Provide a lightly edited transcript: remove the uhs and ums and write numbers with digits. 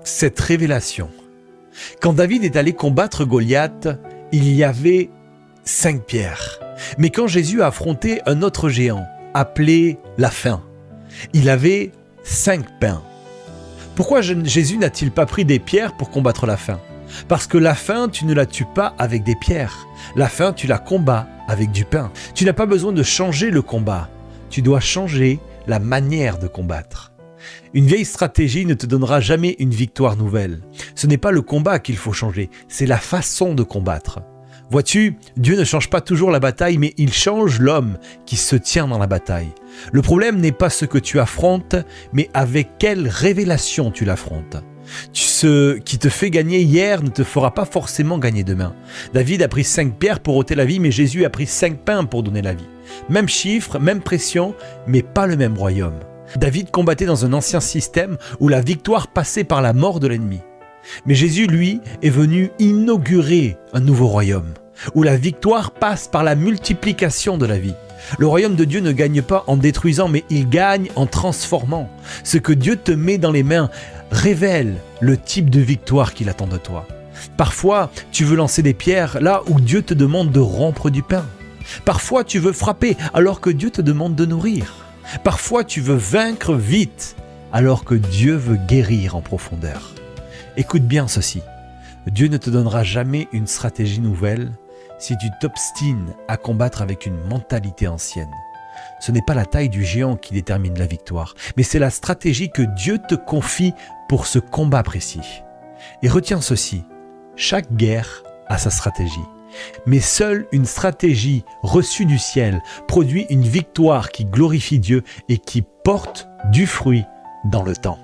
Cette révélation. Quand David est allé combattre Goliath, il y avait 5 pierres. Mais quand Jésus a affronté un autre géant, appelé la faim, il avait 5 pains. Pourquoi Jésus n'a-t-il pas pris des pierres pour combattre la faim? Parce que la faim, tu ne la tues pas avec des pierres. La faim, tu la combats avec du pain. Tu n'as pas besoin de changer le combat. Tu dois changer la manière de combattre. Une vieille stratégie ne te donnera jamais une victoire nouvelle. Ce n'est pas le combat qu'il faut changer, c'est la façon de combattre. Vois-tu, Dieu ne change pas toujours la bataille, mais il change l'homme qui se tient dans la bataille. Le problème n'est pas ce que tu affrontes, mais avec quelle révélation tu l'affrontes. Ce qui te fait gagner hier ne te fera pas forcément gagner demain. David a pris 5 pierres pour ôter la vie, mais Jésus a pris 5 pains pour donner la vie. Même chiffre, même pression, mais pas le même royaume. David combattait dans un ancien système où la victoire passait par la mort de l'ennemi. Mais Jésus, lui, est venu inaugurer un nouveau royaume, où la victoire passe par la multiplication de la vie. Le royaume de Dieu ne gagne pas en détruisant, mais il gagne en transformant. Ce que Dieu te met dans les mains révèle le type de victoire qu'il attend de toi. Parfois, tu veux lancer des pierres là où Dieu te demande de rompre du pain. Parfois, tu veux frapper alors que Dieu te demande de nourrir. Parfois, tu veux vaincre vite alors que Dieu veut guérir en profondeur. Écoute bien ceci. Dieu ne te donnera jamais une stratégie nouvelle si tu t'obstines à combattre avec une mentalité ancienne. Ce n'est pas la taille du géant qui détermine la victoire, mais c'est la stratégie que Dieu te confie pour ce combat précis. Et retiens ceci, chaque guerre a sa stratégie. Mais seule une stratégie reçue du ciel produit une victoire qui glorifie Dieu et qui porte du fruit dans le temps.